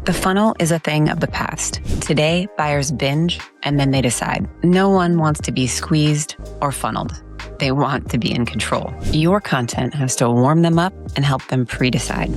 The funnel is a thing of the past. Today, buyers binge and then they decide. No one wants to be squeezed or funneled. They want to be in control. Your content has to warm them up and help them pre-decide.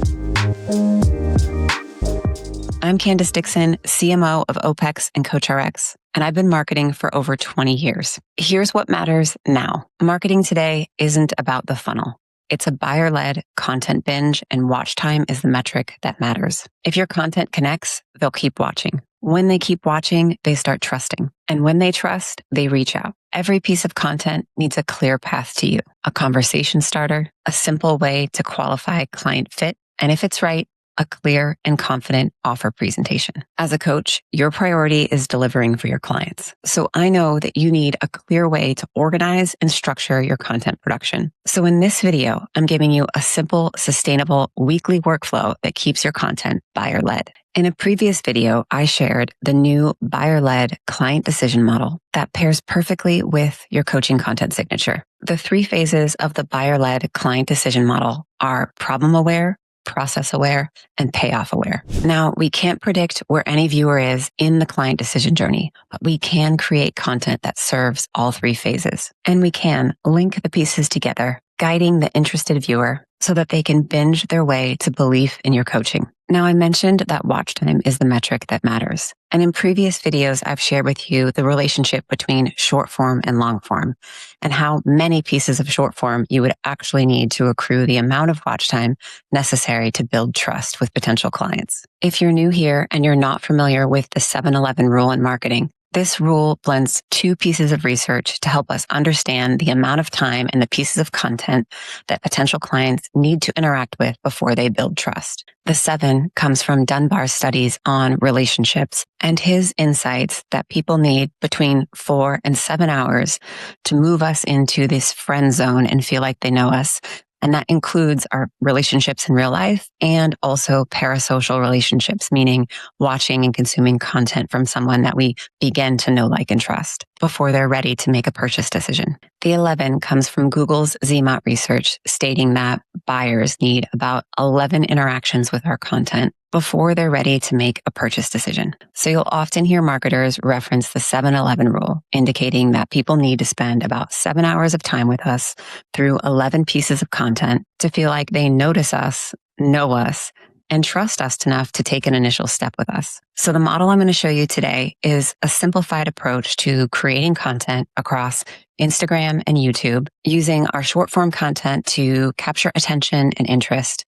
I'm Candace Dixon, CMO of OPEX and CoachRx, and I've been marketing for over 20 years. Here's what matters now. Marketing today isn't about the funnel. It's a buyer-led content binge, and watch time is the metric that matters. If your content connects, they'll keep watching. When they keep watching, they start trusting. And when they trust, they reach out. Every piece of content needs a clear path to you, a conversation starter, a simple way to qualify client fit, and if it's right, a clear and confident offer presentation. As a coach, your priority is delivering for your clients. So I know that you need a clear way to organize and structure your content production. So in this video, I'm giving you a simple, sustainable weekly workflow that keeps your content buyer-led. In a previous video, I shared the new buyer-led client decision model that pairs perfectly with your coaching content signature. The 3 phases of the buyer-led client decision model are problem-aware, process-aware, and payoff-aware. Now, we can't predict where any viewer is in the client decision journey, but we can create content that serves all 3 phases. And we can link the pieces together, guiding the interested viewer so that they can binge their way to belief in your coaching. Now, I mentioned that watch time is the metric that matters. And in previous videos, I've shared with you the relationship between short form and long form, and how many pieces of short form you would actually need to accrue the amount of watch time necessary to build trust with potential clients. If you're new here and you're not familiar with the 7-11 rule in marketing, this rule blends 2 pieces of research to help us understand the amount of time and the pieces of content that potential clients need to interact with before they build trust. The 7 comes from Dunbar's studies on relationships and his insights that people need between 4 and 7 hours to move us into this friend zone and feel like they know us. And that includes our relationships in real life and also parasocial relationships, meaning watching and consuming content from someone that we begin to know, like, and trust before they're ready to make a purchase decision. The 11 comes from Google's ZMOT research, stating that buyers need about 11 interactions with our content before they're ready to make a purchase decision. So you'll often hear marketers reference the 7-11 rule, indicating that people need to spend about 7 hours of time with us through 11 pieces of content to feel like they notice us, know us, and trust us enough to take an initial step with us. So the model I'm going to show you today is a simplified approach to creating content across Instagram and YouTube, using our short form content to capture attention and interest,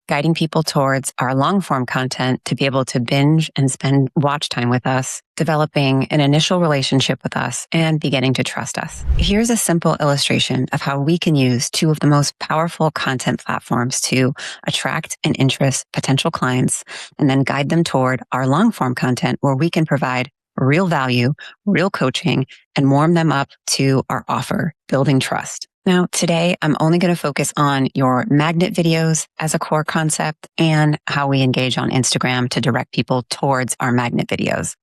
guiding people towards our long form content to be able to binge and spend watch time with us, developing an initial relationship with us, and beginning to trust us. Here's a simple illustration of how we can use 2 of the most powerful content platforms to attract and interest potential clients, and then guide them toward our long form content where we can provide real value, real coaching, and warm them up to our offer, building trust. Now, today, I'm only going to focus on your magnet videos as a core concept and how we engage on Instagram to direct people towards our magnet videos.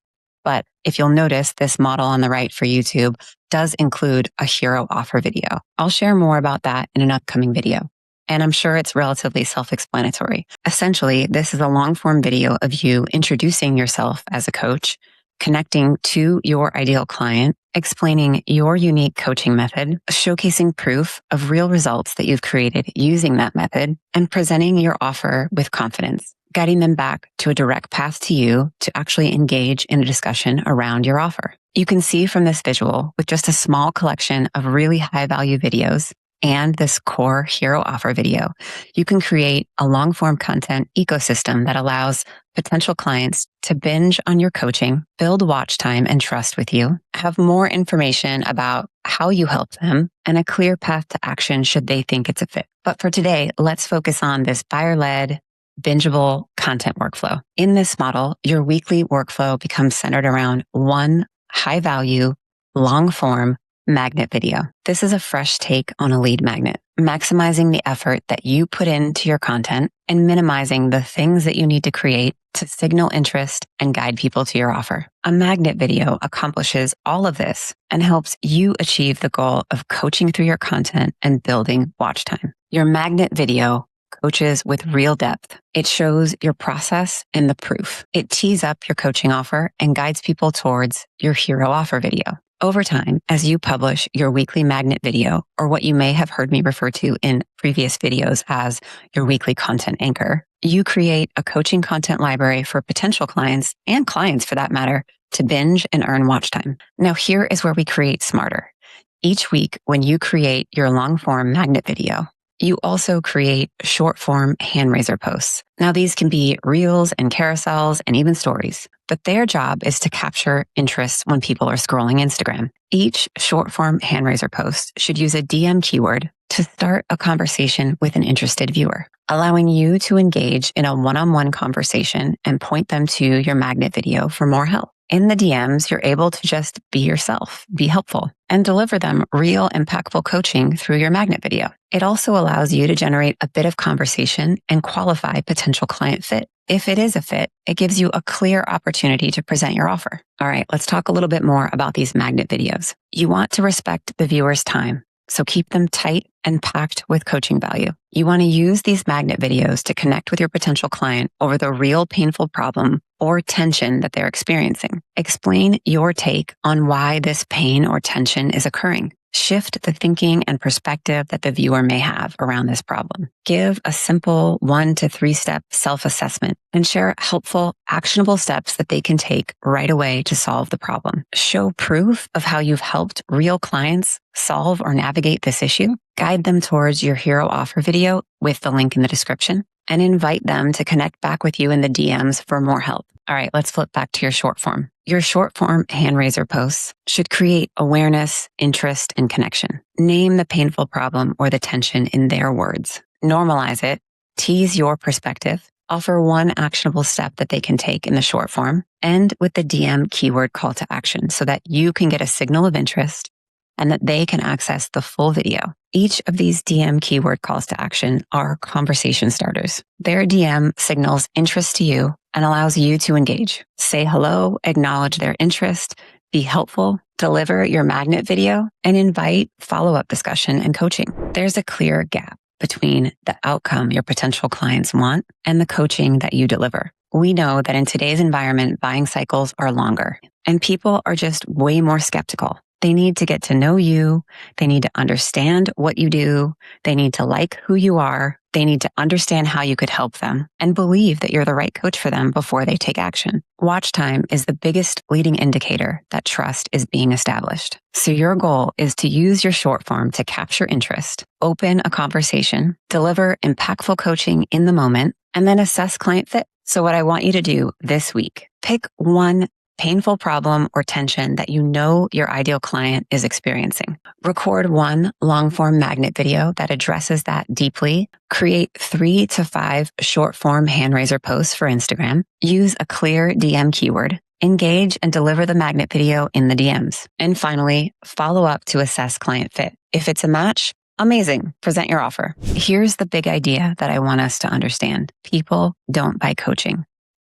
But if you'll notice, this model on the right for YouTube does include a hero offer video. I'll share more about that in an upcoming video. And I'm sure it's relatively self-explanatory. Essentially, this is a long-form video of you introducing yourself as a coach, connecting to your ideal client, explaining your unique coaching method, showcasing proof of real results that you've created using that method, and presenting your offer with confidence, guiding them back to a direct path to you to actually engage in a discussion around your offer. You can see from this visual, with just a small collection of really high-value videos and this core hero offer video, you can create a long-form content ecosystem that allows potential clients to binge on your coaching, build watch time and trust with you, have more information about how you help them, and a clear path to action should they think it's a fit. But for today, let's focus on this buyer-led, bingeable content workflow. In this model, your weekly workflow becomes centered around one high-value, long-form magnet video. This is a fresh take on a lead magnet, maximizing the effort that you put into your content and minimizing the things that you need to create to signal interest and guide people to your offer. A magnet video accomplishes all of this and helps you achieve the goal of coaching through your content and building watch time. Your magnet video coaches with real depth. It shows your process and the proof. It tees up your coaching offer and guides people towards your hero offer video. Over time, as you publish your weekly magnet video, or what you may have heard me refer to in previous videos as your weekly content anchor, you create a coaching content library for potential clients and clients for that matter to binge and earn watch time. Now, here is where we create smarter. Each week, when you create your long form magnet video, you also create short form hand raiser posts. Now, these can be reels and carousels and even stories, but their job is to capture interest when people are scrolling Instagram. Each short form hand raiser post should use a DM keyword to start a conversation with an interested viewer, allowing you to engage in a one-on-one conversation and point them to your magnet video for more help. In the DMs, you're able to just be yourself, be helpful, and deliver them real, impactful coaching through your magnet video. It also allows you to generate a bit of conversation and qualify potential client fit. If it is a fit, it gives you a clear opportunity to present your offer. All right, let's talk a little bit more about these magnet videos. You want to respect the viewer's time, so keep them tight and packed with coaching value. You want to use these magnet videos to connect with your potential client over the real painful problem or tension that they're experiencing. Explain your take on why this pain or tension is occurring. Shift the thinking and perspective that the viewer may have around this problem. Give a simple 1 to 3 step self-assessment and share helpful, actionable steps that they can take right away to solve the problem. Show proof of how you've helped real clients solve or navigate this issue. Guide them towards your hero offer video with the link in the description, and invite them to connect back with you in the DMs for more help. All right, let's flip back to your short form. Your short form hand raiser posts should create awareness, interest, and connection. Name the painful problem or the tension in their words. Normalize it, tease your perspective, offer one actionable step that they can take in the short form, end with the DM keyword call to action so that you can get a signal of interest and that they can access the full video. Each of these DM keyword calls to action are conversation starters. Their DM signals interest to you and allows you to engage. Say hello, acknowledge their interest, be helpful, deliver your magnet video, and invite follow-up discussion and coaching. There's a clear gap between the outcome your potential clients want and the coaching that you deliver. We know that in today's environment, buying cycles are longer and people are just way more skeptical. They need to get to know you. They need to understand what you do. They need to like who you are. They need to understand how you could help them and believe that you're the right coach for them before they take action. Watch time is the biggest leading indicator that trust is being established. So your goal is to use your short form to capture interest, open a conversation, deliver impactful coaching in the moment, and then assess client fit. So what I want you to do this week, pick one painful problem or tension that you know your ideal client is experiencing. Record one long-form magnet video that addresses that deeply. Create 3 to 5 short-form hand raiser posts for Instagram. Use a clear DM keyword. Engage and deliver the magnet video in the DMs. And finally, follow up to assess client fit. If it's a match, amazing. Present your offer. Here's the big idea that I want us to understand. People don't buy coaching.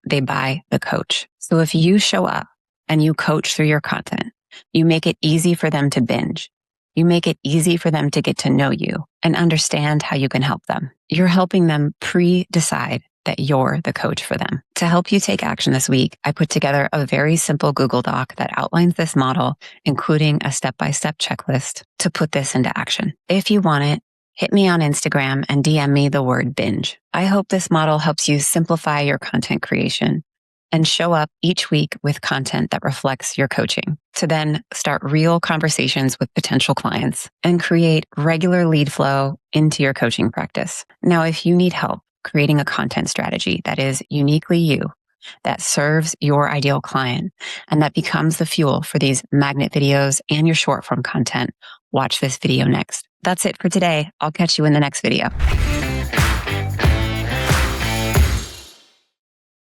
They buy the coach. So if you show up and you coach through your content, you make it easy for them to binge. You make it easy for them to get to know you and understand how you can help them. You're helping them pre-decide that you're the coach for them. To help you take action this week, I put together a very simple Google Doc that outlines this model, including a step-by-step checklist to put this into action. If you want it, hit me on Instagram and DM me the word binge. I hope this model helps you simplify your content creation and show up each week with content that reflects your coaching to then start real conversations with potential clients and create regular lead flow into your coaching practice. Now, if you need help creating a content strategy that is uniquely you, that serves your ideal client, and that becomes the fuel for these magnet videos and your short form content, watch this video next. That's it for today. I'll catch you in the next video.